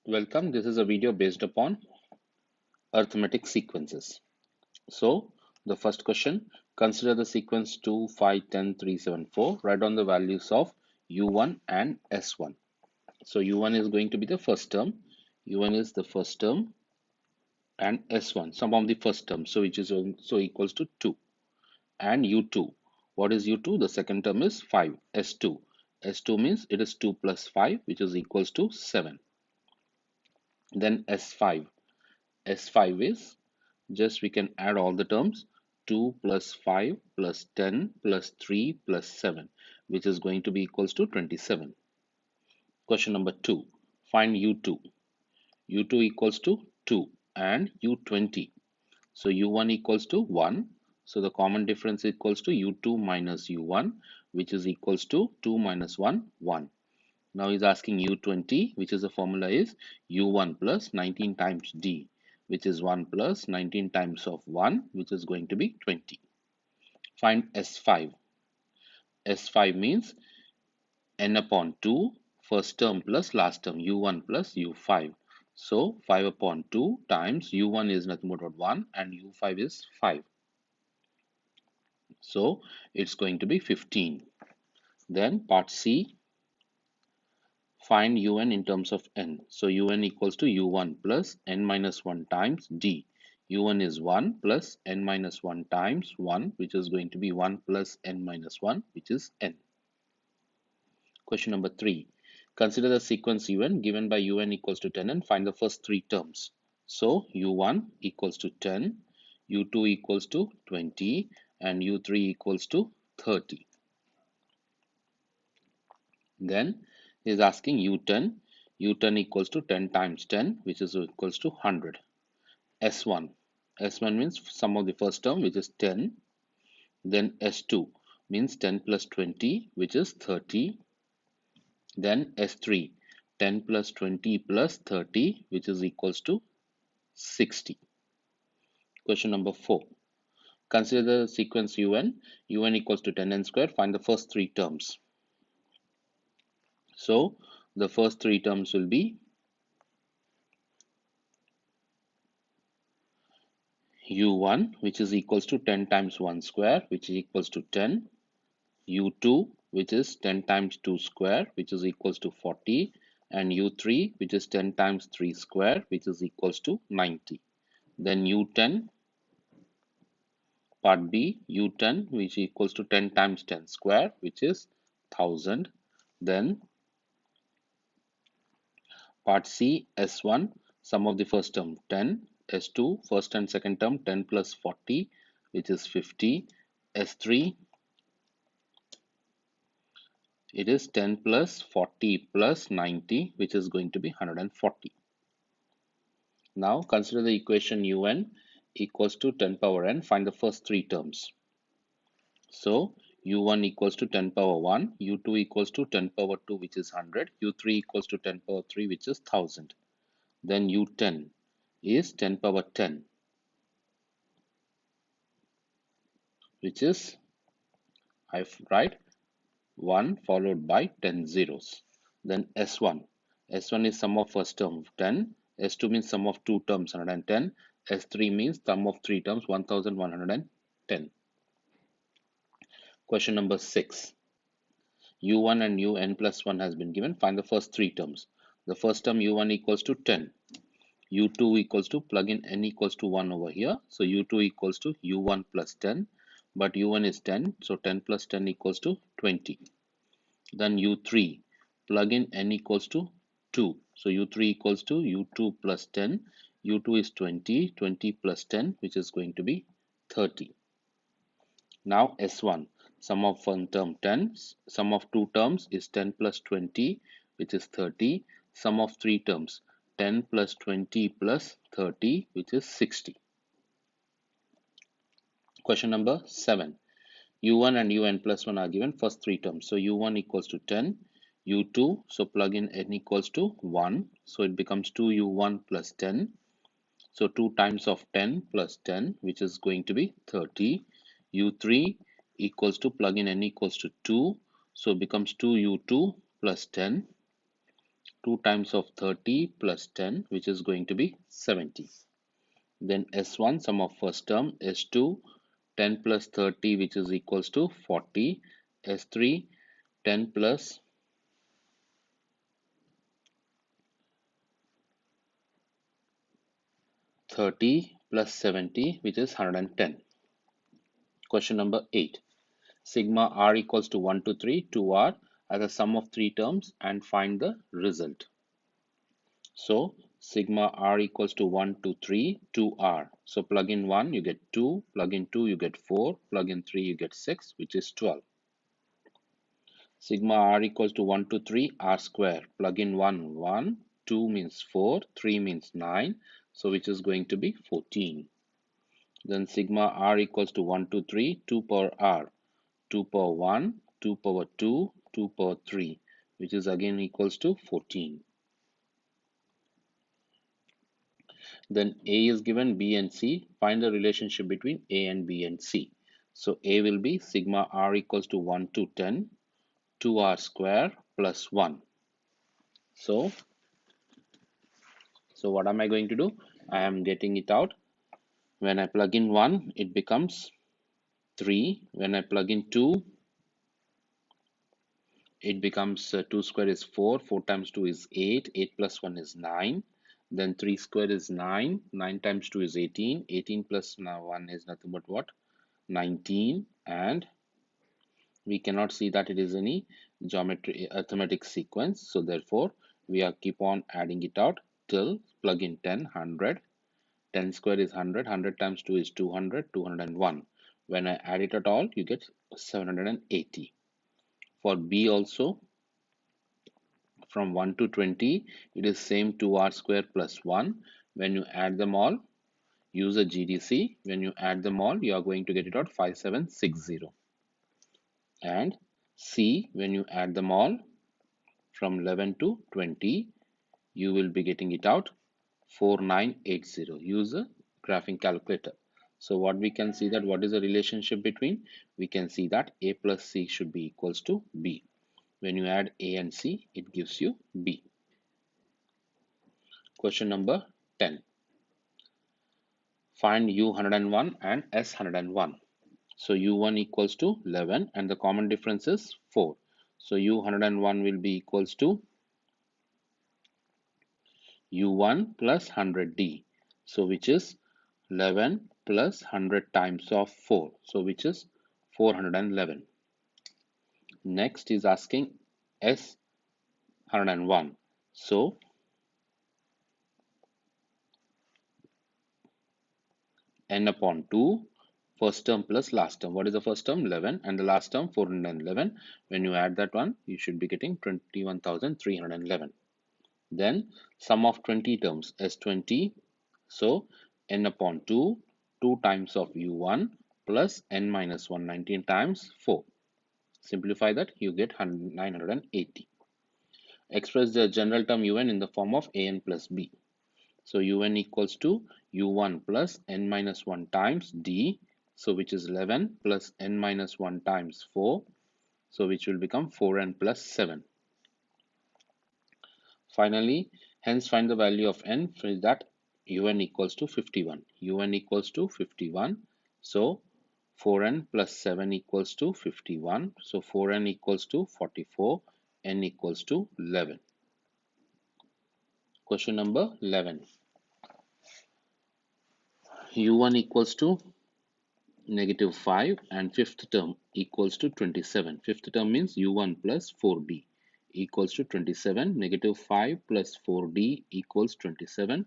Welcome. This is a video based upon arithmetic sequences. So, the first question, consider the sequence 2, 5, 10, 3, 7, 4. Write down the values of u1 and s1. So, u1 is going to be the first term, u1 is the first term, and s1, sum of the first term, so which is also equals to 2. And u2, what is u2? The second term is 5, s2. S2 means it is 2 plus 5, which is equals to 7. Then s5. S5 is just we can add all the terms 2 plus 5 plus 10 plus 3 plus 7, which is going to be equals to 27. Question number 2, find u2. U2 equals to 2 and u20. So u1 equals to 1. So the common difference equals to u2 minus u1, which is equals to 2 minus 1, 1. Now he's asking u20, which is the formula is u1 plus 19 times d, which is 1 plus 19 times of 1, which is going to be 20. Find S5. S5 means n upon 2, first term plus last term, u1 plus u5. So 5 upon 2 times u1 is nothing but 1 and u5 is 5. So it's going to be 15. Then part C, find un in terms of n. So un equals to u1 plus n minus 1 times d. u1 is 1 plus n minus 1 times 1, which is going to be 1 plus n minus 1, which is n. Question number 3. Consider the sequence un given by un equals to 10 and find the first three terms. So u1 equals to 10, u2 equals to 20, and u3 equals to 30. Then is asking u10. u10 equals to 10 times 10, which is equals to 100. S1. S1 means sum of the first term, which is 10. Then S2 means 10 plus 20, which is 30. Then S3, 10 plus 20 plus 30, which is equals to 60. Question number 4. Consider the sequence un. un equals to 10n square. Find the first three terms. So the first three terms will be u1, which is equals to 10 times 1 square, which is equals to 10. u2, which is 10 times 2 square, which is equals to 40. And u3, which is 10 times 3 square, which is equals to 90. Then u10, part B, u10, which equals to 10 times 10 square, which is 1000. Then part C, S1, sum of the first term 10, S2, first and second term 10 plus 40, which is 50, S3, it is 10 plus 40 plus 90, which is going to be 140. Now consider the equation un equals to 10 power n, find the first three terms. So u1 equals to 10 power 1, u2 equals to 10 power 2, which is 100, u3 equals to 10 power 3, which is 1000. Then u10 is 10 power 10, which is, I write 1 followed by 10 zeros. Then S1. S1 is sum of first term of 10. S2 means sum of two terms 110. S3 means sum of three terms 1110. Question number 6. u1 and un plus 1 has been given. Find the first three terms. The first term u1 equals to 10. u2 equals to plug in n equals to 1 over here. So u2 equals to u1 plus 10. But u1 is 10. So 10 plus 10 equals to 20. Then u3, plug in n equals to 2. So u3 equals to u2 plus 10. u2 is 20. 20 plus 10, which is going to be 30. Now S1, sum of one term 10, sum of two terms is 10 plus 20, which is 30. Sum of three terms 10 plus 20 plus 30, which is 60. Question number 7. u1 and un plus 1 are given first three terms. So u1 equals to 10, u2, so plug in n equals to 1, so it becomes 2u1 plus 10. So 2 times of 10 plus 10, which is going to be 30. u3 equals to plug in n equals to 2, so it becomes 2u2 plus 10. 2 times of 30 plus 10, which is going to be 70. Then S1, sum of first term, S2, 10 plus 30, which is equals to 40, S3, 10 plus 30 plus 70, which is 110. Question number 8. Sigma r equals to 1 to 3, 2r as a sum of three terms and find the result. So sigma r equals to 1 to 3, 2r. So plug in 1, you get 2, plug in 2, you get 4, plug in 3, you get 6, which is 12. Sigma r equals to 1 to 3, r square. Plug in 1, 1, 2 means 4, 3 means 9, so which is going to be 14. Then sigma r equals to 1 to 3, 2 power r. 2 power 1, 2 power 2, 2 power 3, which is again equals to 14. Then A is given, B and C. Find the relationship between A and B and C. So A will be sigma r equals to 1 to 10, 2r square plus 1. So what am I going to do? I am getting it out. When I plug in 1, it becomes 3. When I plug in 2, it becomes 2 square is 4, 4 times 2 is 8, 8 plus 1 is 9, then 3 square is 9, 9 times 2 is 18, 18 plus 1 is nothing but what? 19, and we cannot see that it is any geometry arithmetic sequence, so therefore we are keep on adding it out till plug in 10, 100, 10 square is 100, 100 times 2 is 200, 201. When I add it at all, you get 780. For B also, from 1 to 20, it is same 2r square plus 1. When you add them all, use a GDC. When you add them all, you are going to get it out 5760. And C, when you add them all from 11 to 20, you will be getting it out 4980. Use a graphing calculator. So what we can see that what is the relationship between? We can see that A plus C should be equals to B. When you add A and C, it gives you B. Question number 10. Find U101 and S101. So U1 equals to 11 and the common difference is 4. So U101 will be equals to U1 plus 100D. So which is 11 plus 100 times of 4. So which is 411. Next is asking S101. So n upon 2, first term plus last term. What is the first term? 11 and the last term 411. When you add that one, you should be getting 21,311. Then sum of 20 terms S20. So n upon 2, 2 times of u1 plus n minus 1, 19 times 4. Simplify that, you get 980. Express the general term un in the form of an plus b. So un equals to u1 plus n minus 1 times d, so which is 11 plus n minus 1 times 4, so which will become 4n plus 7. Finally, hence find the value of n for that un equals to 51. un equals to 51, so 4n plus 7 equals to 51, so 4n equals to 44, n equals to 11. Question number 11. u1 equals to negative 5 and fifth term equals to 27. Fifth term means u1 plus 4d equals to 27. Negative 5 plus 4d equals 27.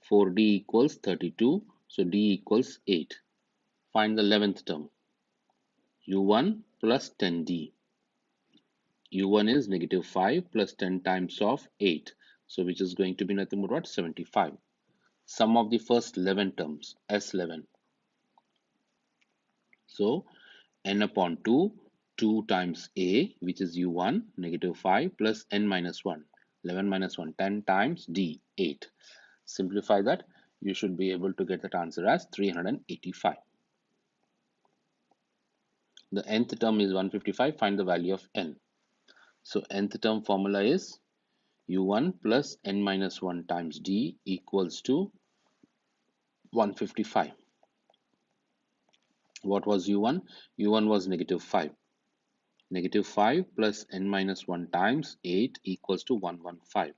4d equals 32. So d equals 8. Find the 11th term. u1 plus 10d. u1 is negative 5 plus 10 times of 8. So which is going to be nothing but what? 75. Sum of the first 11 terms, S11. So n upon 2, 2 times a, which is u1, negative 5 plus n minus 1, 11 minus 1, 10 times d, 8. Simplify that, you should be able to get that answer as 385. The nth term is 155, find the value of n. So nth term formula is u1 plus n minus 1 times d equals to 155. What was u1? u1 was negative 5. Negative 5 plus n minus 1 times 8 equals to 115.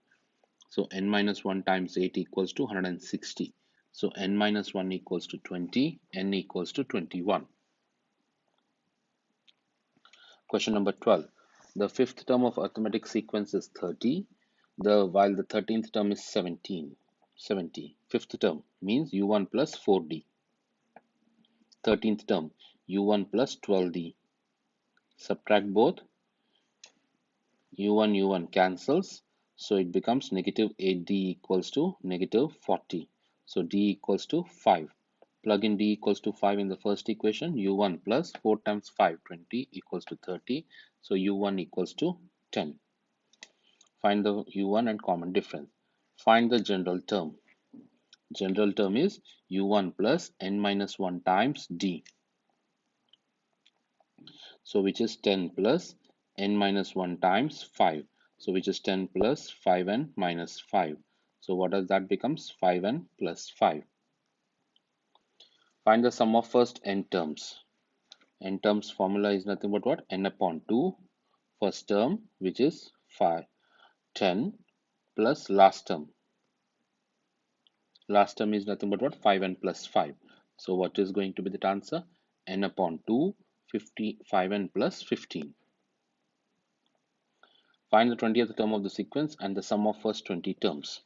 So n minus 1 times 8 equals to 160. So n minus 1 equals to 20, n equals to 21. Question number 12. The fifth term of arithmetic sequence is 30, while the 13th term is 70. Fifth term means u1 plus 4d. 13th term u1 plus 12d. Subtract both, u1 cancels, so it becomes negative 8d equals to negative 40. So d equals to 5. Plug in d equals to 5 in the first equation. u1 plus 4 times 5, 20 equals to 30. So u1 equals to 10. Find the u1 and common difference. Find the general term. General term is u1 plus n minus 1 times d. So which is 10 plus n minus 1 times 5. So which is 10 plus 5n minus 5. So what does that becomes? 5n plus 5. Find the sum of first n terms. N terms formula is nothing but what? N upon 2. First term, which is 5, 10 plus last term. Last term is nothing but what? 5n plus 5. So what is going to be the answer? N upon 2, 5n plus 15. Find the 20th term of the sequence and the sum of first 20 terms.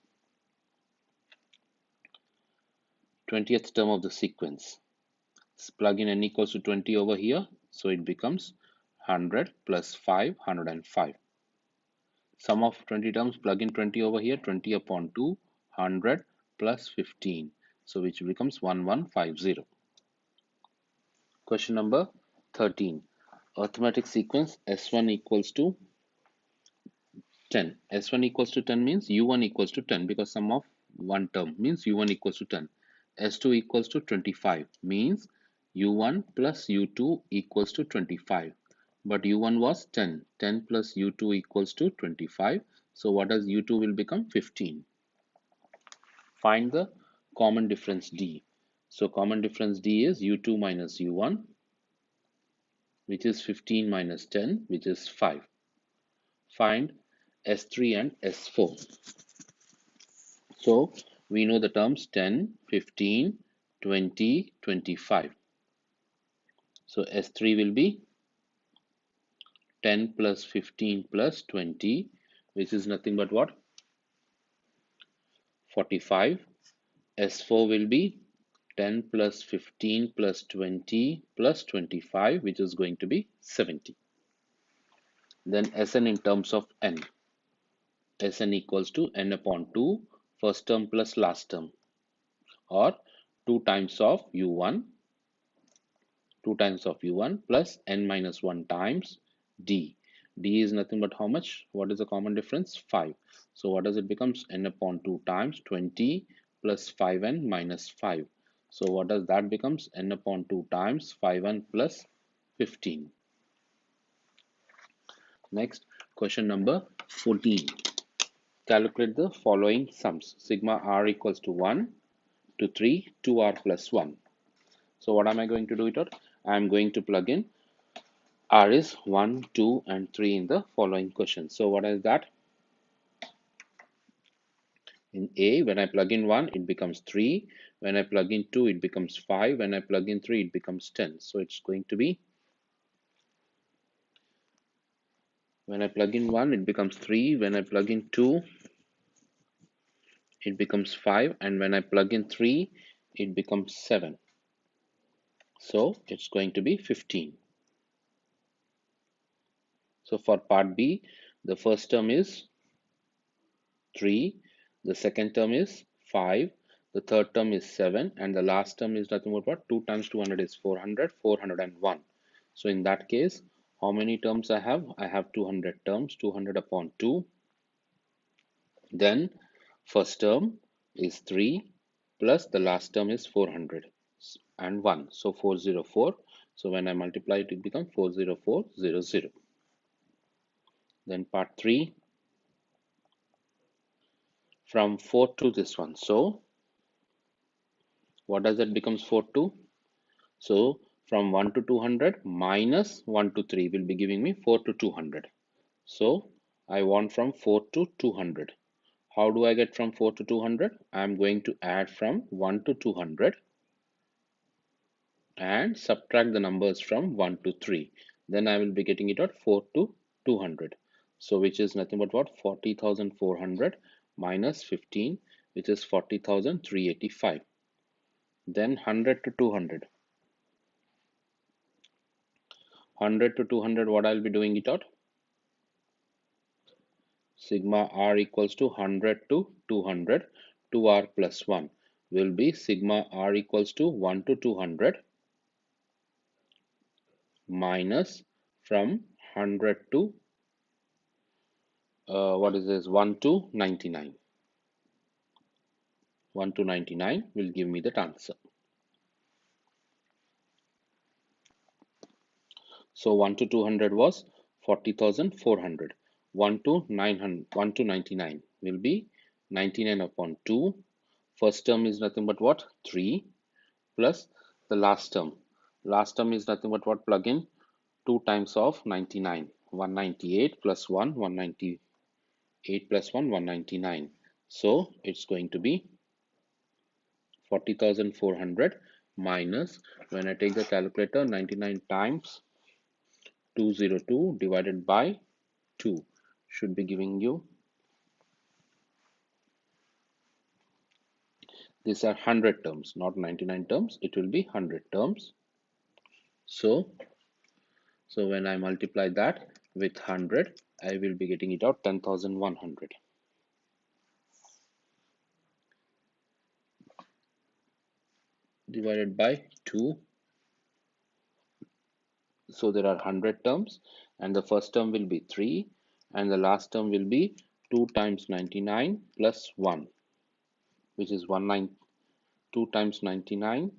20th term of the sequence. Let's plug in n equals to 20 over here. So it becomes 100 plus 5, 105. Sum of 20 terms, plug in 20 over here, 20 upon 2, 100 plus 15. So which becomes 1150. Question number 13. Arithmetic sequence S1 equals to 10. S1 equals to 10 means U1 equals to 10 because sum of one term means U1 equals to 10. S2 equals to 25 means U1 plus U2 equals to 25. But U1 was 10. 10 plus U2 equals to 25. So what does U2 will become? 15. Find the common difference D. So common difference D is U2 minus U1, which is 15 minus 10, which is 5. Find S3 and S4. So we know the terms 10, 15, 20, 25. So S3 will be 10 plus 15 plus 20, which is nothing but what? 45. S4 will be 10 plus 15 plus 20 plus 25, which is going to be 70. Then Sn in terms of n. Sn equals to n upon 2, first term plus last term, or 2 times of u1, 2 times of u1 plus n minus 1 times d. D is nothing but how much? What is the common difference? 5. So what does it becomes? N upon 2 times 20 plus 5n minus 5. So what does that becomes? N upon 2 times 5n plus 15. Next, question number 14. Calculate the following sums. Sigma r equals to 1 to 3 2r plus 1. So what am I going to do it out? I am going to plug in r is 1, 2 and 3 in the following question. So what is that? In A, when I plug in 1, it becomes 3. When I plug in 2, it becomes 5. When I plug in 3, it becomes 10. So it's going to be, when I plug in 1, it becomes 3. When I plug in 2, it becomes 5. And when I plug in 3, it becomes 7. So it's going to be 15. So for part B, the first term is 3, the second term is 5, the third term is 7, and the last term is nothing but what? 2 times 200 is 400, 401. So in that case, how many terms I have? I have 200 terms, 200 upon 2. Then first term is 3 plus the last term is 400 and 1. So 404. So when I multiply it, it becomes 40400. Then part 3. from 4 to this one. So what does that becomes 4 to? So from 1 to 200 minus 1 to 3 will be giving me 4 to 200. So I want from 4 to 200. How do I get from 4 to 200? I am going to add from 1 to 200 and subtract the numbers from 1 to 3. Then I will be getting it at 4 to 200. So which is nothing but what? 40,400 minus 15, which is 40,385. Then 100 to 200. 100 to 200, what I'll be doing it out? Sigma r equals to 100 to 200. 2r plus 1 will be sigma r equals to 1 to 200 minus from 100 to what is this, 1 to 99. 1 to 99 will give me that answer. So 1 to 200 was 40,400. 1 to 900, 1 to 99 will be 99 upon 2. First term is nothing but what? 3 plus the last term. Last term is nothing but what? Plug in 2 times of 99. 198 plus 1, 198 plus 1, 199. So it's going to be 40,400 minus, when I take the calculator, 99 times 202 divided by 2 should be giving you, these are 100 terms, not 99 terms, it will be 100 terms. So when I multiply that with 100, I will be getting it out 10,100 divided by 2. So there are 100 terms, and the first term will be 3, and the last term will be 2 times 99 plus 1, which is 2 times 99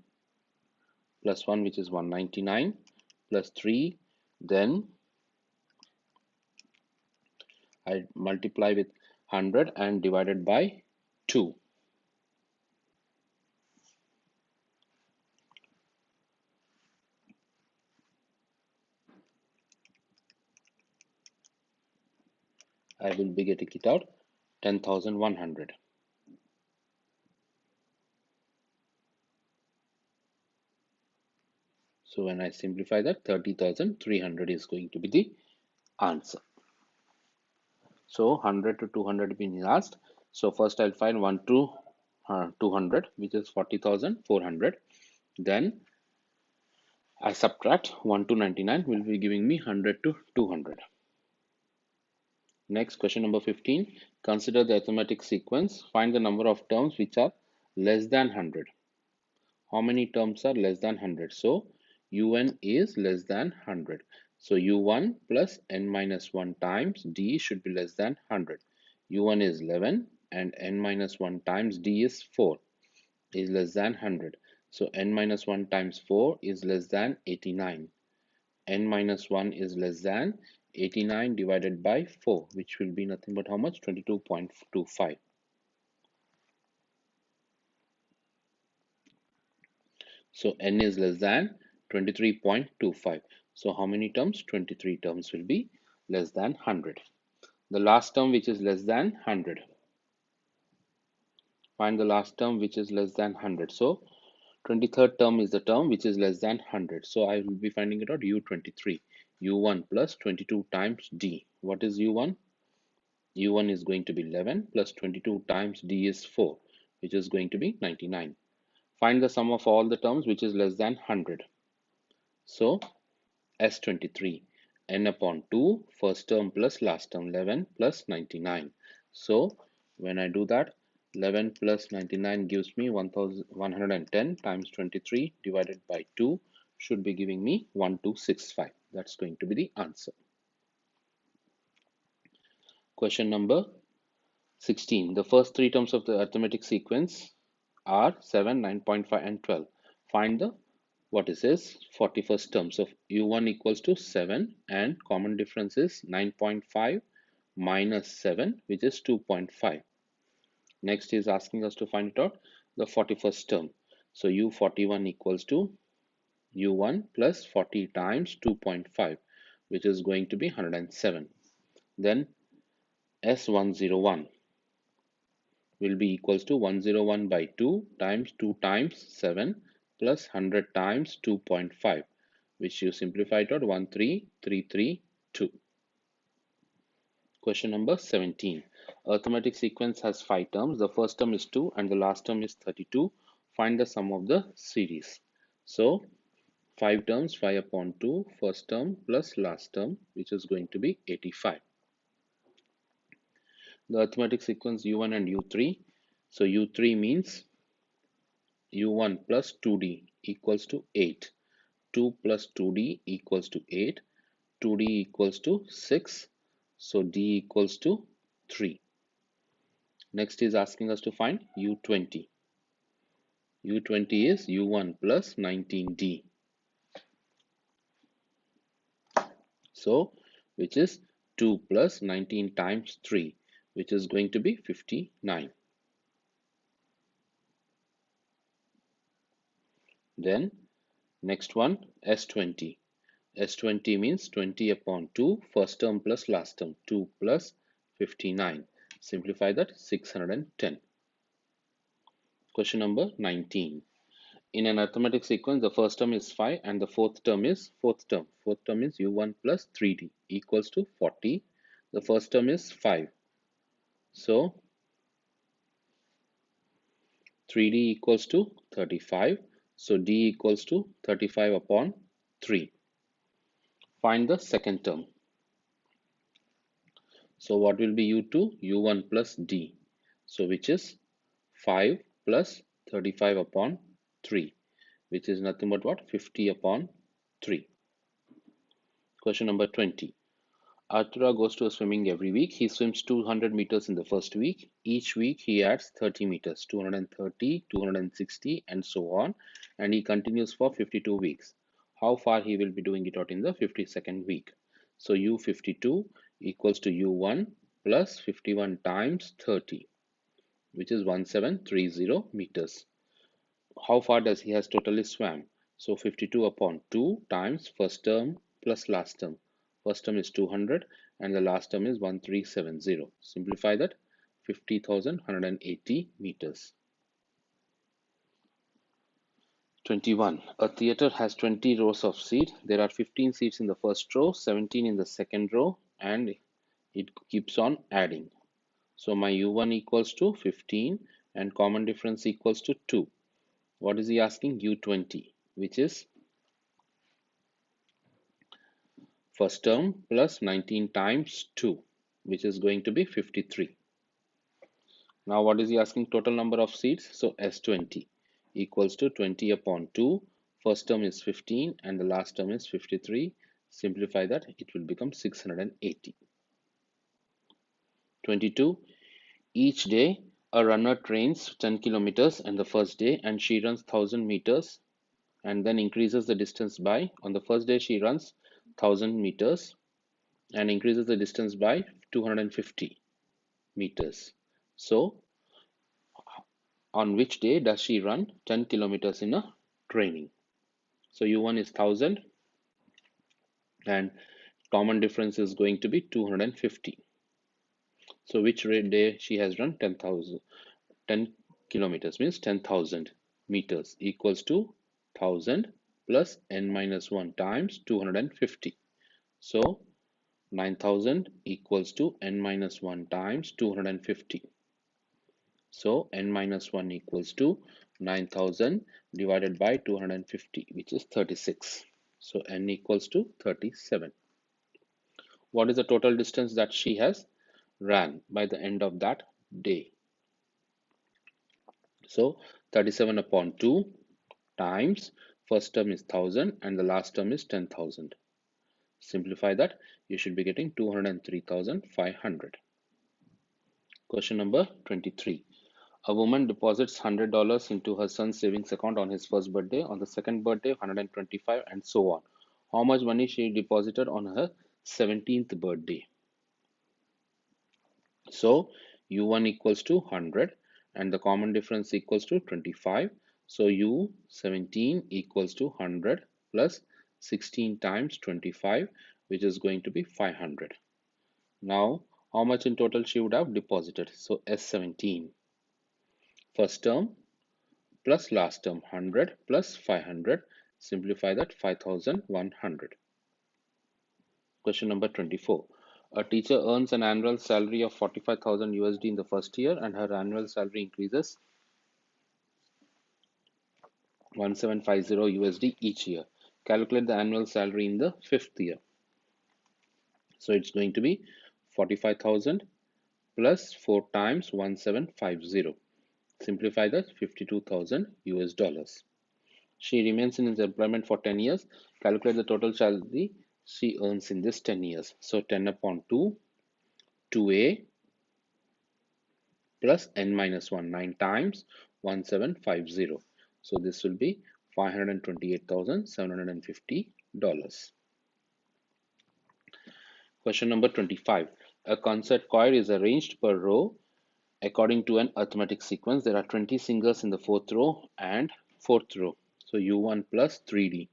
plus 1, which is 199 plus 3. Then I multiply with 100 and divided by 2. I will be getting it out 10,100. So when I simplify that, 30,300 is going to be the answer. So 100 to 200 being asked. So first I'll find 1 to 200, which is 40,400. Then I subtract 1 to 99, will be giving me 100 to 200. Next, question number 15. Consider the arithmetic sequence. Find the number of terms which are less than 100. How many terms are less than 100? So un is less than 100. So u1 plus n minus 1 times d should be less than 100. u1 is 11 and n minus 1 times d is 4, is less than 100. So n minus 1 times 4 is less than 89. N minus 1 is less than 89 divided by 4, which will be nothing but how much? 22.25. So n is less than 23.25. So how many terms? 23 terms will be less than 100. The last term which is less than 100. Find the last term which is less than 100. So 23rd term is the term which is less than 100. So I will be finding it out u23. u1 plus 22 times d. What is u1? u1 is going to be 11 plus 22 times d is 4, which is going to be 99. Find the sum of all the terms which is less than 100. So S23, n upon 2, first term plus last term, 11 plus 99. So when I do that, 11 plus 99 gives me 1110 times 23 divided by 2 should be giving me 1265. That's going to be the answer. Question number 16. The first three terms of the arithmetic sequence are 7, 9.5 and 12. Find the what is this 41st term. So u1 equals to 7 and common difference is 9.5 minus 7, which is 2.5. Next is asking us to find it out the 41st term. So U41 equals to U1 plus 40 times 2.5, which is going to be 107. Then S101 will be equals to 101 by 2 times 2 times 7 plus 100 times 2.5, which you simplify it out 13332. Question number 17. Arithmetic sequence has 5 terms. The first term is 2 and the last term is 32. Find the sum of the series. So 5 terms, 5 upon 2, first term plus last term, which is going to be 85. The arithmetic sequence U1 and U3. So U3 means U1 plus 2D equals to 8. 2 plus 2D equals to 8. 2D equals to 6. So D equals to 3. Next is asking us to find U20. U20 is U1 plus 19D. So, which is 2 plus 19 times 3, which is going to be 59. Then, next one, S20. S20 means 20 upon 2, first term plus last term, 2 plus 59. Simplify that, 610. Question number 19. In an arithmetic sequence, the first term is 5 and the fourth term is fourth term. Fourth term is U1 plus 3D equals to 40. The first term is 5. So 3D equals to 35. So D equals to 35 upon 3. Find the second term. So what will be U2? U1 plus D. So which is 5 plus 35 upon 3, which is nothing but what? 50 upon 3. Question number 20. Artura goes to a swimming every week. He swims 200 meters in the first week. Each week he adds 30 meters, 230, 260, and so on. And he continues for 52 weeks. How far he will be doing it out in the 52nd week? So U52 equals to U1 plus 51 times 30, which is 1730 meters. How far does he has totally swam? So 52 upon 2 times first term plus last term. First term is 200 and the last term is 1370. Simplify that, 50,180 meters. 21. A theater has 20 rows of seats. There are 15 seats in the first row, 17 in the second row, and it keeps on adding. So my U1 equals to 15 and common difference equals to 2. What is he asking? U20, which is first term plus 19 times 2, which is going to be 53. Now what is he asking? Total number of seats. So S20 equals to 20 upon 2. First term is 15 and the last term is 53. Simplify that, it will become 680. 22. Each day a runner trains 10 kilometers on the first day and she runs 1000 meters and then increases the distance by, on the first day she runs 1000 meters and increases the distance by 250 meters. So on which day does she run 10 kilometers in a training? So U1 is 1000 and common difference is going to be 250. So which day she has run 10 kilometers means 10,000 meters equals to 1000 plus n minus 1 times 250. So 9000 equals to n minus 1 times 250. So n minus 1 equals to 9000 divided by 250, which is 36. So n equals to 37. What is the total distance that she has ran by the end of that day? So 37 upon 2 times first term is 1000 and the last term is 10,000. Simplify that, you should be getting 203,500. Question number 23. A woman deposits $100 into her son's savings account on his first birthday, on the second birthday 125, and so on. How much money she deposited on her 17th birthday? So U1 equals to 100 and the common difference equals to 25. So U17 equals to 100 plus 16 times 25, which is going to be 500. Now, how much in total she would have deposited? So S17, first term plus last term, 100 plus 500. Simplify that, 5,100. Question number 24. A teacher earns an annual salary of 45,000 USD in the first year and her annual salary increases 1750 USD each year. Calculate the annual salary in the fifth year. So it's going to be 45,000 plus 4 times 1750. Simplify that, 52,000 US dollars. She remains in his employment for 10 years. Calculate the total salary she earns in this 10 years. So 10 upon 2, 2A plus n minus 1, 9 times 1750. So this will be $528,750. Question number 25. A concert choir is arranged per row according to an arithmetic sequence. There are 20 singers in the fourth row and fourth row. So U1 plus 3D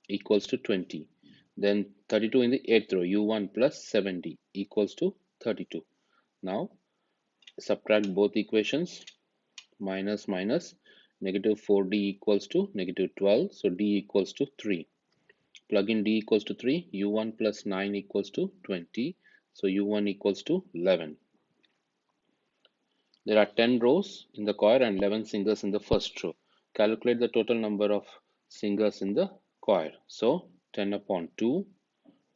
equals to 20. Then 32 in the eighth row, U1 plus 70 equals to 32. Now subtract both equations, minus minus, negative 4D equals to negative 12. So D equals to 3. Plug in D equals to 3, U1 plus 9 equals to 20. So U1 equals to 11. There are 10 rows in the choir and 11 singers in the first row. Calculate the total number of singers in the choir. So 10 upon 2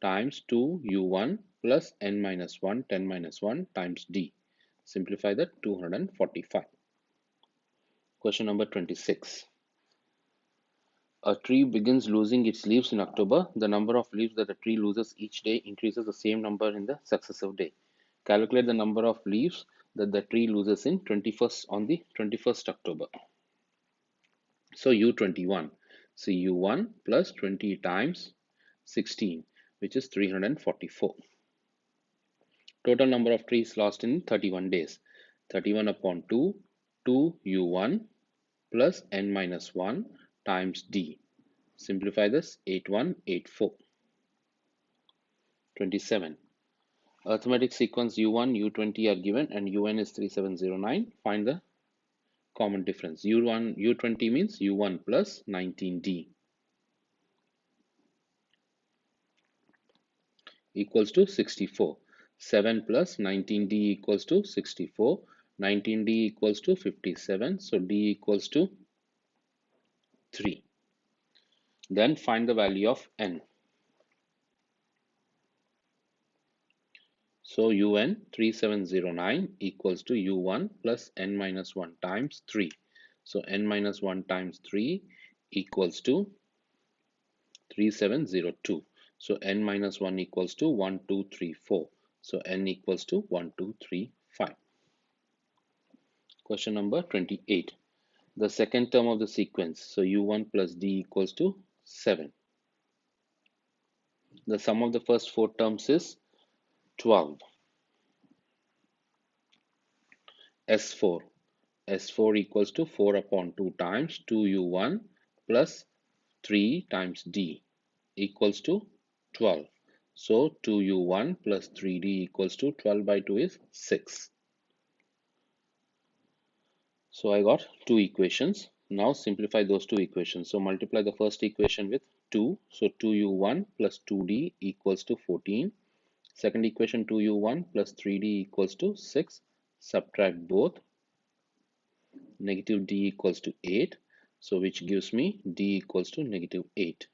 times 2 U1 plus n minus 1, 10 minus 1 times D. Simplify that, 245. Question number 26. A tree begins losing its leaves in October. The number of leaves that the tree loses each day increases the same number in the successive day. Calculate the number of leaves that the tree loses on the 21st October. So U21. So U1 plus 20 times 16, which is 344. Total number of trees lost in 31 days. 31 upon 2, 2 U1 plus n minus 1 times D. Simplify this, 8184. 27. Arithmetic sequence U1, U20 are given and UN is 3709. Find the common difference. U20 means U1 plus 19D equals to 64. 7 plus 19D equals to 64. 19D equals to 57. So D equals to 3. Then find the value of N. So UN 3709 equals to U1 plus n minus 1 times 3. So n minus 1 times 3 equals to 3702. So n minus 1 equals to 1234. So n equals to 1235. Question number 28. The second term of the sequence. So U1 plus D equals to 7. The sum of the first four terms is 12. S4. S4 equals to 4 upon 2 times 2U1 plus 3 times D equals to 12. So 2U1 plus 3D equals to 12 by 2 is 6. So I got two equations. Now simplify those two equations. So multiply the first equation with 2. So 2U1 plus 2D equals to 14. Second equation, 2U1 plus 3D equals to 6. Subtract both. Negative D equals to 8. So which gives me D equals to negative 8.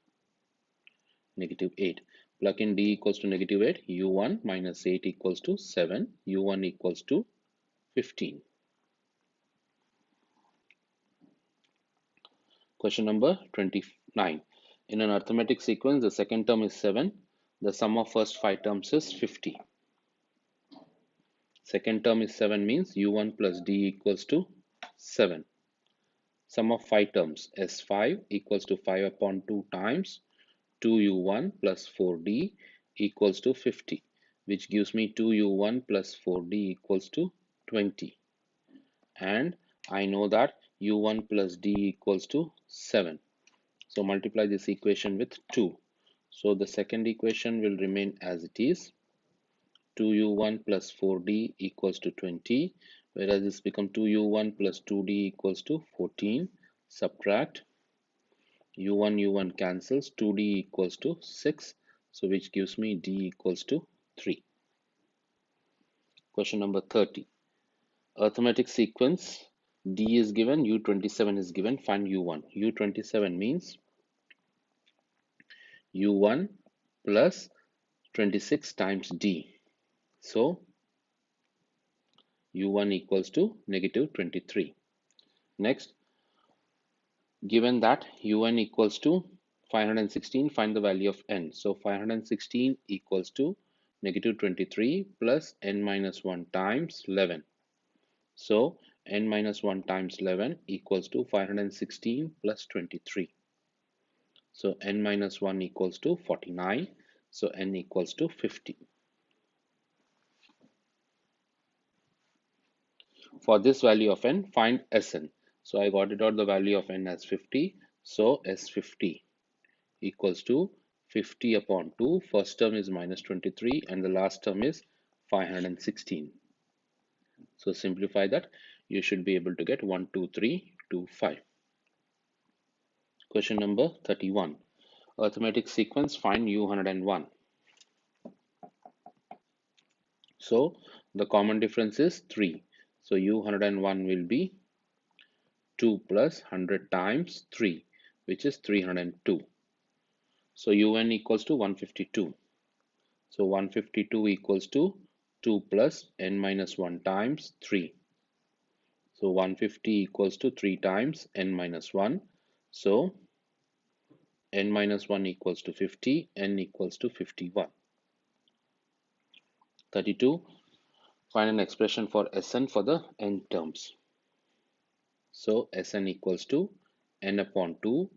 Negative 8. Plug in D equals to negative 8. U1 minus 8 equals to 7. U1 equals to 15. Question number 29. In an arithmetic sequence, the second term is 7. The sum of first 5 terms is 50. Second term is 7 means U1 plus D equals to 7. Sum of 5 terms, S5 equals to 5 upon 2 times 2U1 plus 4D equals to 50, which gives me 2U1 plus 4D equals to 20. and I know that u1 plus d equals to 7. So multiply this equation with 2. So the second equation will remain as it is. 2u1 plus 4d equals to 20, whereas this become 2u1 plus 2d equals to 14. Subtract u1 cancels, 2d equals to 6, so which gives me d equals to 3. Question number 30. Arithmetic sequence d is given, u27 is given, find u1. u27 means u1 plus 26 times d. So u1 equals to negative 23. Next, given that un equals to 516, find the value of n. So 516 equals to negative 23 plus n minus 1 times 11. So n minus 1 times 11 equals to 516 plus 23. So n minus 1 equals to 49. So n equals to 50. For this value of n, find Sn. So I got it out the value of n as 50. So S50 equals to 50 upon 2. First term is minus 23 and the last term is 516. So simplify that. You should be able to get 1, 2, 3, 2, 5. Question number 31. Arithmetic sequence, find U101. So the common difference is 3. So U101 will be 2 plus 100 times 3, which is 302. So UN equals to 152. So 152 equals to 2 plus n minus 1 times 3. So 150 equals to 3 times n minus 1. So n minus 1 equals to 50, n equals to 51. 32. Find an expression for Sn for the n terms. So Sn equals to n upon 2,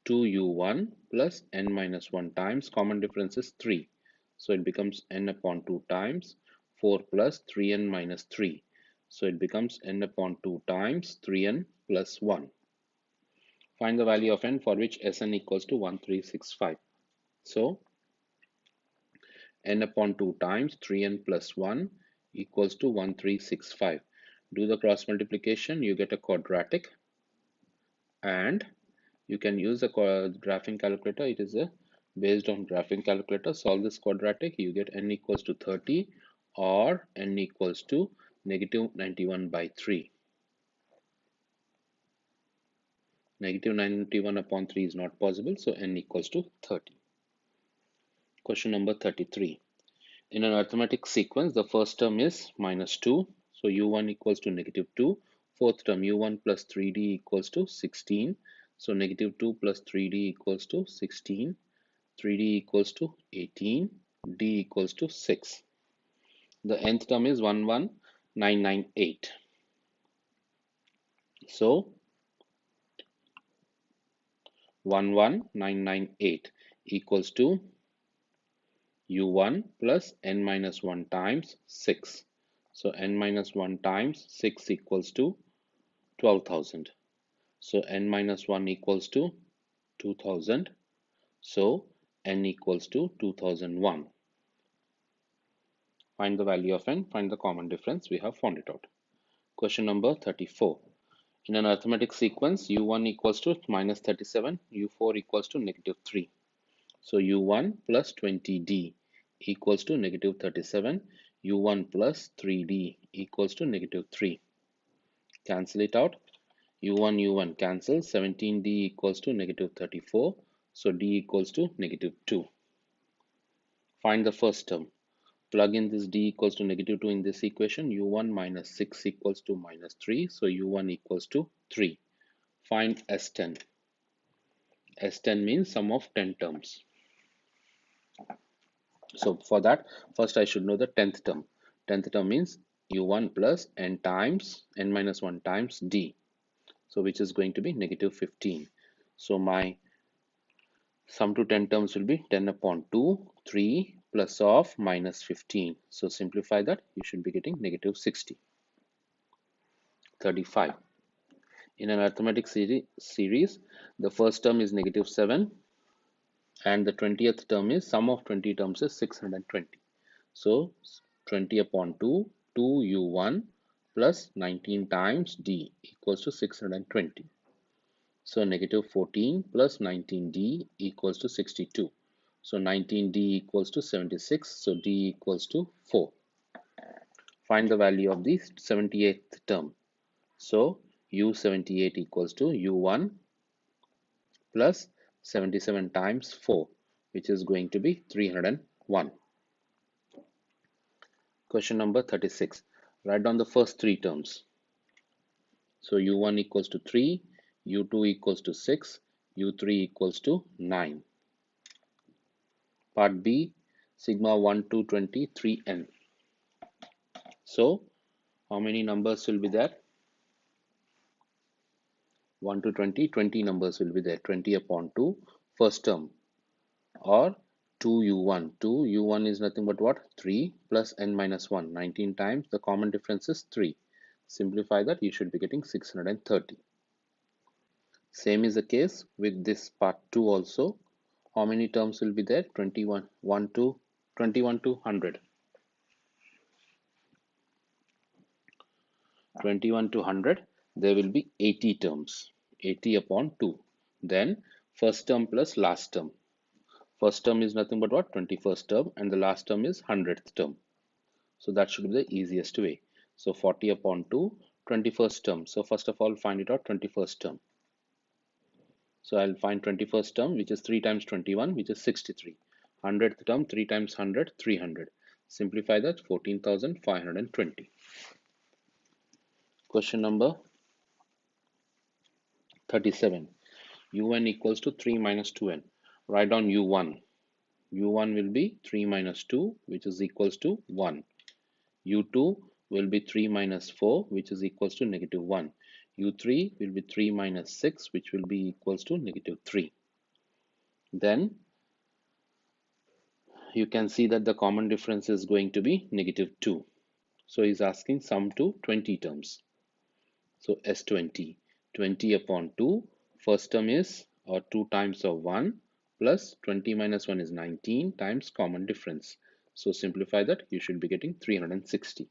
2u1 plus n minus 1 times, common difference is 3. So it becomes n upon 2 times 4 plus 3n minus 3. So it becomes n upon 2 times 3n plus 1. Find the value of n for which Sn equals to 1365. So n upon 2 times 3n plus 1 equals to 1365. Do the cross multiplication, you get a quadratic, and you can use a graphing calculator. It is a based on graphing calculator. Solve this quadratic, you get n equals to 30 or n equals to negative 91 by 3. Negative 91 upon 3 is not possible, so n equals to 30. Question number 33. In an arithmetic sequence, the first term is minus 2. So u1 equals to negative 2. Fourth term u1 plus 3d equals to 16. So negative 2 plus 3d equals to 16. 3d equals to 18. D equals to 6. The nth term is 11998. So 11998 equals to u1 plus n minus 1 times 6. So n minus 1 times 6 equals to 12,000. So n minus 1 equals to 2000. So n equals to 2001. Find the value of n, find the common difference. We have found it out. Question number 34. In an arithmetic sequence, u1 equals to minus 37, u4 equals to negative 3. So u1 plus 20d equals to negative 37, u1 plus 3d equals to negative 3. Cancel it out. u1 cancels, 17d equals to negative 34. So d equals to negative 2. Find the first term. Plug in this d equals to negative 2 in this equation. u1 minus 6 equals to minus 3. So u1 equals to 3. Find S10. S10 means sum of 10 terms. So for that, first I should know the 10th term. 10th term means u1 plus n times n minus 1 times d. So which is going to be negative 15. So my sum to 10 terms will be 10 upon 2, 3 plus of minus 15. So simplify that, you should be getting negative 60. 35. In an arithmetic series, the first term is negative 7 and the 20th term is sum of 20 terms is 620. So 20 upon 2, 2u1 plus 19 times d equals to 620. So negative 14 plus 19d equals to 62. So 19d equals to 76. So d equals to 4. Find the value of the 78th term. So u78 equals to u1 plus 77 times 4, which is going to be 301. Question number 36. Write down the first three terms. So u1 equals to 3, u2 equals to 6, u3 equals to 9. Part B, sigma 1 to 20, 3n. So how many numbers will be there? 1 to 20, 20 numbers will be there. 20 upon 2, first term, or 2u1. 2u1 is nothing but what? 3 plus n minus 1. 19 times. The common difference is 3. Simplify that, you should be getting 630. Same is the case with this part 2 also. How many terms will be there? 21, 1 to 21 to 100. 21 to 100, there will be 80 terms. 80 upon 2. Then first term plus last term. First term is nothing but what? 21st term, and the last term is 100th term. So that should be the easiest way. So 40 upon 2, 21st term. So first of all, find it out, 21st term. So I'll find 21st term, which is 3 times 21, which is 63. 100th term, 3 times 100, 300. Simplify that, 14,520. Question number 37. un equals to 3 minus 2n. Write down u1. u1 will be 3 minus 2, which is equals to 1. u2 will be 3 minus 4, which is equals to negative 1. u3 will be 3 minus 6, which will be equals to negative 3. Then you can see that the common difference is going to be negative 2. So he's asking sum to 20 terms. So S20, 20 upon 2, first term is, or 2 times of 1, plus 20 minus 1 is 19 times common difference. So simplify that, you should be getting 360.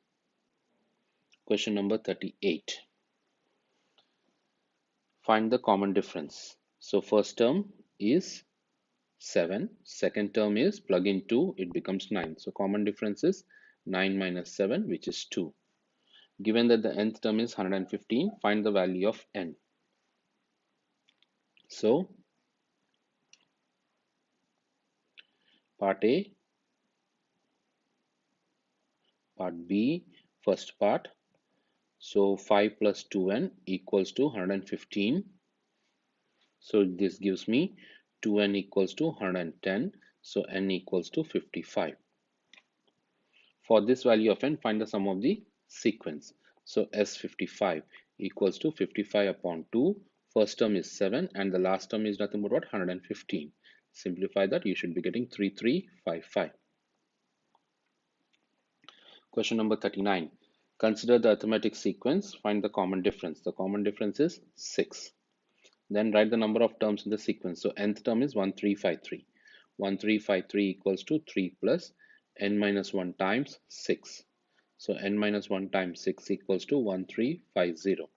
Question number 38. Find the common difference. So first term is 7, second term is plug in 2, it becomes 9. So common difference is 9 minus 7, which is 2. Given that the nth term is 115, find the value of n. So part A, part B, first part. So 5 plus 2n equals to 115. So this gives me 2n equals to 110. So n equals to 55. For this value of n, find the sum of the sequence. So S55 equals to 55 upon 2. First term is 7 and the last term is nothing but what? 115. Simplify that, you should be getting 3355. Question number 39. Consider the arithmetic sequence. Find the common difference. The common difference is 6. Then write the number of terms in the sequence. So nth term is 1353. 1353 equals to 3 plus n minus 1 times 6. So n minus 1 times 6 equals to 1350.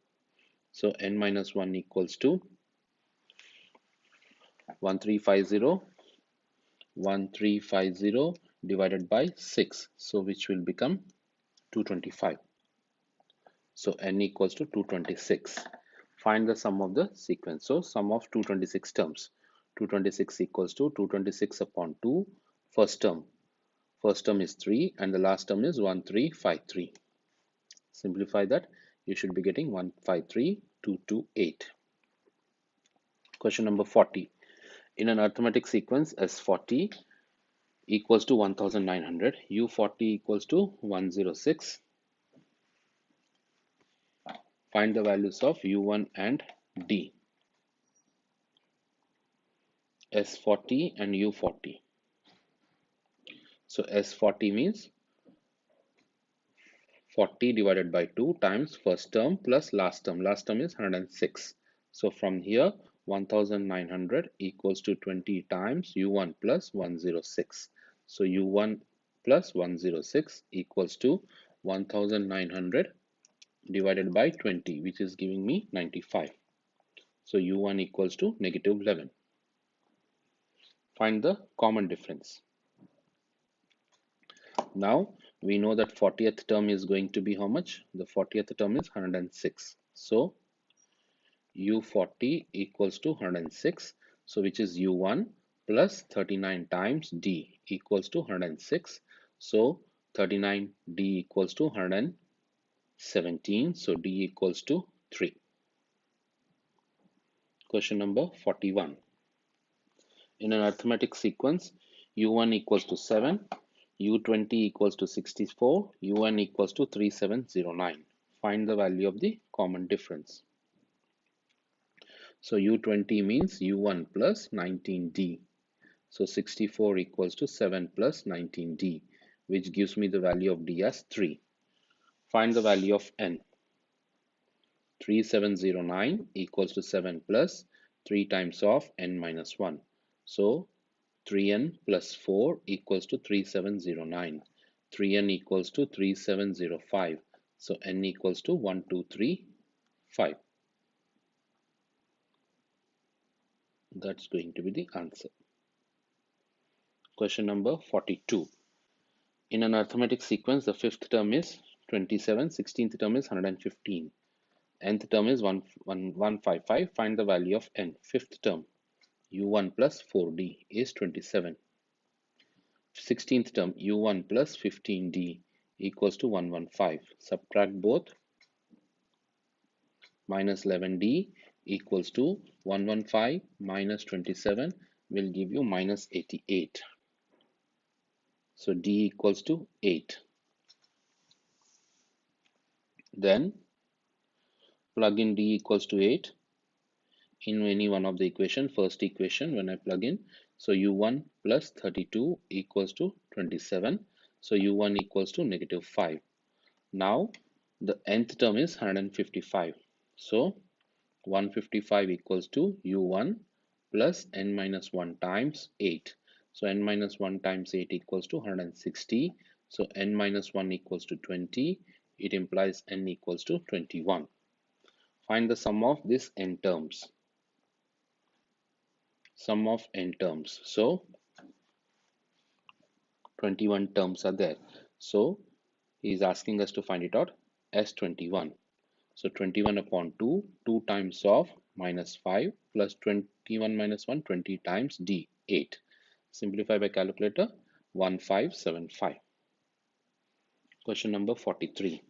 So n minus 1 equals to 1350. 1350 divided by 6. So which will become 225. So n equals to 226. Find the sum of the sequence. So sum of 226 terms. 226 equals to 226 upon 2. First term. First term is 3 and the last term is 1353. Simplify that. You should be getting 153228. Question number 40. In an arithmetic sequence, S40 equals to 1900, U40 equals to 106. Find the values of U1 and D. S40 and U40. So S40 means 40 divided by 2 times first term plus last term. Last term is 106. So from here, 1900 equals to 20 times u1 plus 106. So u1 plus 106 equals to 1900 divided by 20, which is giving me 95. So u1 equals to negative 11. Find the common difference. Now we know that 40th term is going to be how much? The 40th term is 106. So u40 equals to 106. So which is u1 plus 39 times d equals to 106. So 39d equals to 117. So d equals to 3. Question number 41. In an arithmetic sequence, u1 equals to 7, u20 equals to 64, un equals to 3709. Find the value of the common difference. So u20 means u1 plus 19d. So 64 equals to 7 plus 19d, which gives me the value of d as 3. Find the value of n. 3709 equals to 7 plus 3 times of n minus 1. So 3n plus 4 equals to 3709. 3n equals to 3705. So n equals to 1235. That's going to be the answer. Question number 42. In an arithmetic sequence, the fifth term is 27, 16th term is 115, nth term is 155. Find the value of n. Fifth term, u1 plus 4d is 27. 16th term, u1 plus 15d equals to 115. Subtract both. Minus 11d equals to 115 minus 27 will give you minus 88. So d equals to 8. Then plug in d equals to 8 in any one of the equation. First equation, when I plug in, so u1 plus 32 equals to 27. So u1 equals to negative 5. Now the nth term is 155. So 155 equals to u1 plus n minus 1 times 8. So n minus 1 times 8 equals to 160. So n minus 1 equals to 20. It implies n equals to 21. Find the sum of these n terms. Sum of n terms. So 21 terms are there. So he is asking us to find it out as 21. So 21 upon 2, 2 times of minus 5 plus 21 minus 1, 20 times d, 8. Simplify by calculator, 1575. Question number 43.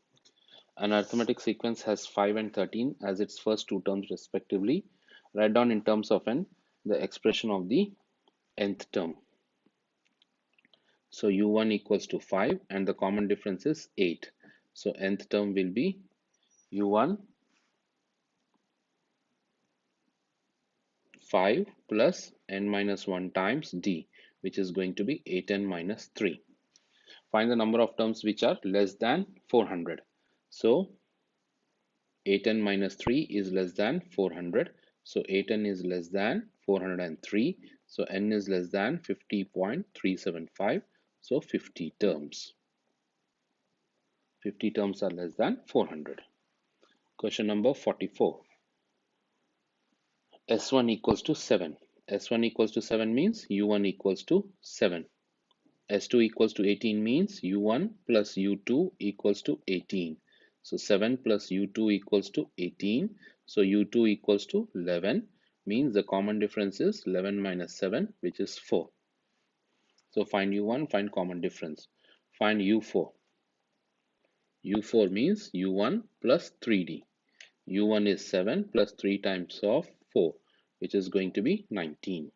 An arithmetic sequence has 5 and 13 as its first two terms respectively. Write down in terms of n the expression of the nth term. So u1 equals to 5 and the common difference is 8. So nth term will be u1 5 plus n minus 1 times d, which is going to be 8n minus 3. Find the number of terms which are less than 400. So 8n minus 3 is less than 400. So 8n is less than 403. So n is less than 50.375. So 50 terms. 50 terms are less than 400. Question number 44. S1 equals to 7. S1 equals to 7 means U1 equals to 7. S2 equals to 18 means U1 plus U2 equals to 18. So 7 plus U2 equals to 18. So U2 equals to 11 means the common difference is 11 minus 7, which is 4. So find U1, find common difference. Find U4. U4 means U1 plus 3D. U1 is 7 plus 3 times of 4, which is going to be 19.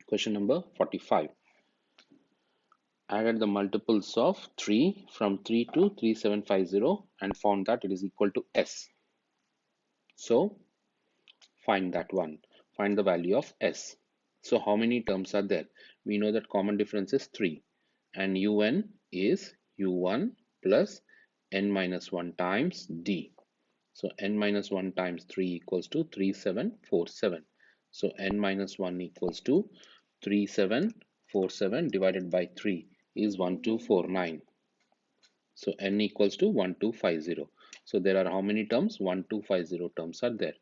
Question number 45. Added the multiples of 3 from 3 to 3750 and found that it is equal to S. So find that one. Find the value of S. So how many terms are there? We know that common difference is 3 and UN is U1 plus n minus 1 times d. So n minus 1 times 3 equals to 3747. So n minus 1 equals to 3747 divided by 3 is 1249. So n equals to 1250. So there are how many terms? 1250 terms are there.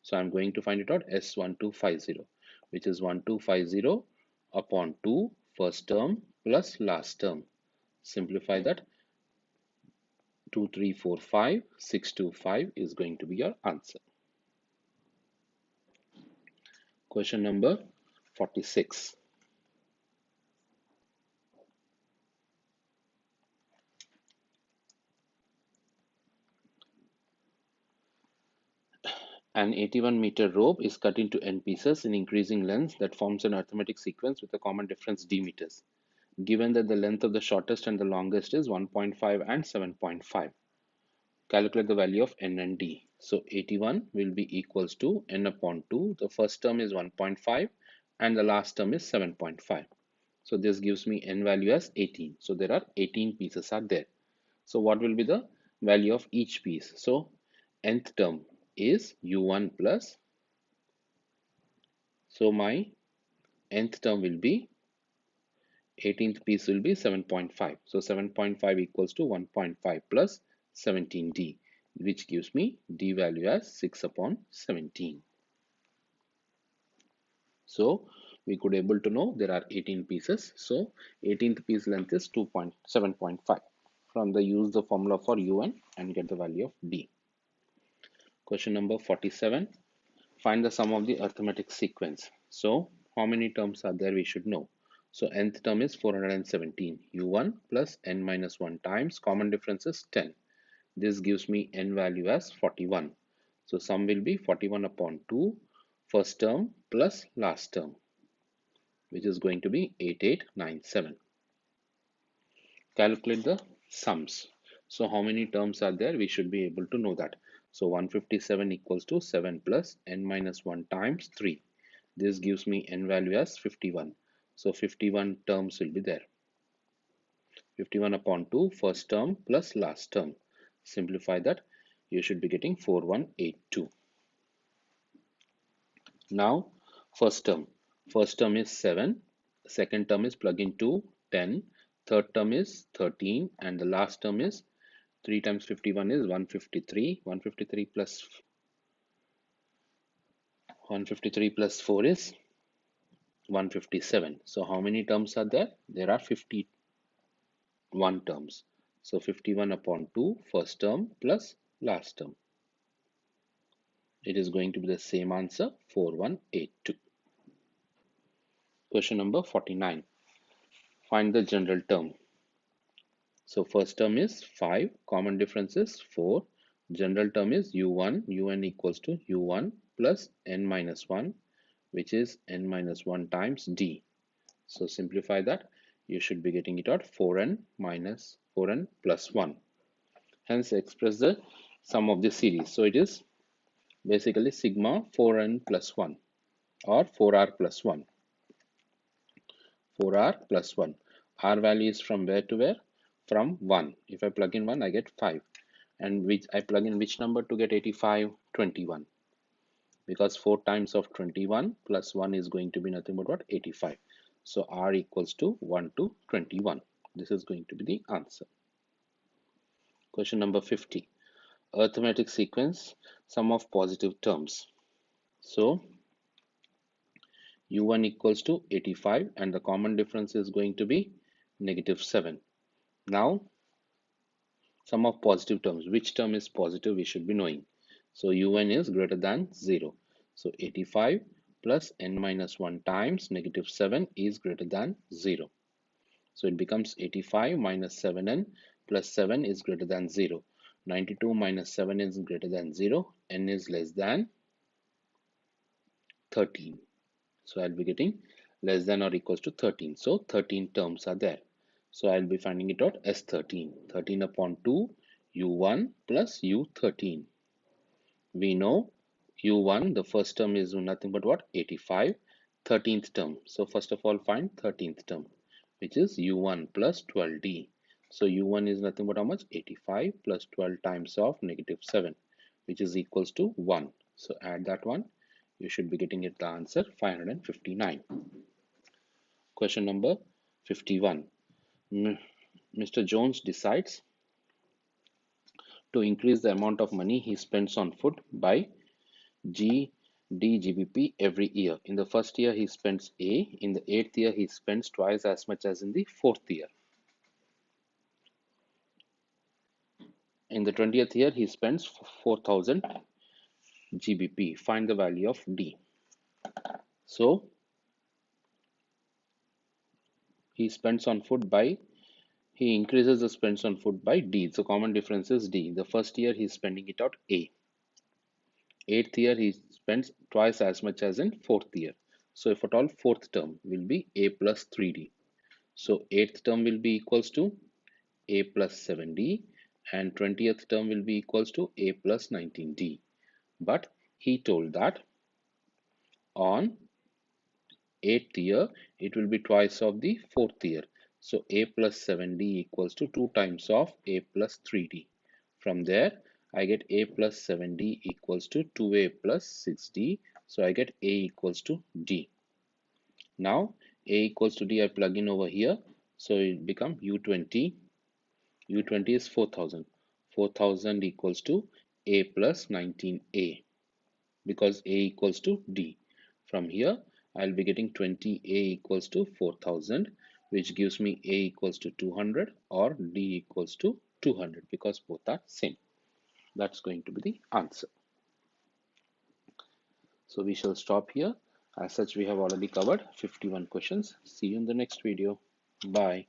So I'm going to find it out S1250, which is 1250 upon 2 first term plus last term. Simplify that. 2345 625 is going to be your answer. Question number 46. An 81-meter rope is cut into n pieces in increasing lengths that forms an arithmetic sequence with a common difference d meters. Given that the length of the shortest and the longest is 1.5 and 7.5, calculate the value of n and d. So 81 will be equals to n upon 2. The first term is 1.5 and the last term is 7.5. So this gives me n value as 18. So there are 18 pieces are there. So what will be the value of each piece? So nth term is u1 plus, so my nth term will be 18th piece will be 7.5. So 7.5 equals to 1.5 plus 17d, which gives me d value as 6 upon 17. So we could able to know there are 18 pieces. So 18th piece length is 7.5. From the use the formula for un and get the value of d. Question number 47. Find the sum of the arithmetic sequence. So how many terms are there we should know. So nth term is 417. u1 plus n minus 1 times common difference is 10. This gives me n value as 41. So sum will be 41 upon 2 first term plus last term, which is going to be 8897. Calculate the sums. So how many terms are there? We should be able to know that. So 157 equals to 7 plus n minus 1 times 3. This gives me n value as 51. So 51 terms will be there. 51 upon 2 first term plus last term. Simplify that. You should be getting 4182. Now first term. First term is 7. Second term is plug into 10. Third term is 13. And the last term is 3 times 51 is 153. 153 plus 4 is 157. So how many terms are there? There are 51 terms. So 51 upon 2 first term plus last term. It is going to be the same answer, 4182. Question number 49. Find the general term. So first term is 5, common difference is 4. General term is u1, un equals to u1 plus n minus 1, which is n minus 1 times d. So simplify that. You should be getting it out 4n minus 4n plus 1. Hence express the sum of the series. So it is basically sigma 4n plus 1 or 4r plus 1. 4r plus 1. R value is from where to where? From 1. If I plug in 1, I get 5. And which I plug in which number to get 85? 21. Because 4 times of 21 plus 1 is going to be nothing but what? 85. So R equals to 1 to 21. This is going to be the answer. Question number 50. Arithmetic sequence, sum of positive terms. So u1 equals to 85 and the common difference is going to be negative 7. Now sum of positive terms. Which term is positive we should be knowing. So un is greater than 0. So 85 plus n minus 1 times negative 7 is greater than 0. So it becomes 85 minus 7n plus 7 is greater than 0. 92 minus 7 is greater than 0. N is less than 13. So I'll be getting less than or equals to 13. So 13 terms are there. So I'll be finding it out as 13. 13 upon 2 u1 plus u13. We know u1, the first term is nothing but what? 85. 13th term. So first of all find 13th term, which is u1 plus 12d. So U1 is nothing but how much? 85 plus 12 times of -7, which is equals to 1. So add that one. You should be getting it the answer 559. Question number 51. Mr. Jones decides to increase the amount of money he spends on food by GDGBP every year. In the first year, he spends A. In the 8th year, he spends twice as much as in the 4th year. In the 20th year, he spends 4000 GBP. Find the value of D. So, he spends on food by, he increases the spends on food by D. So, common difference is D. The first year, he's spending it out A. 8th year, he spends twice as much as in 4th year. So, if at all, 4th term will be A plus 3D. So, 8th term will be equals to A plus 7D, and 20th term will be equals to A plus 19D. But he told that on 8th year, it will be twice of the 4th year. So A plus 7D equals to 2 times of A plus 3D. From there, I get A plus 7D equals to 2A plus 6D. So I get A equals to D. Now, A equals to D, I plug in over here. So it become U20. U20 is 4000. 4000 equals to A plus 19A, because A equals to D. From here, I'll be getting 20A equals to 4000, which gives me A equals to 200 or D equals to 200, because both are same. That's going to be the answer. So we shall stop here. As such, we have already covered 51 questions. See you in the next video. Bye.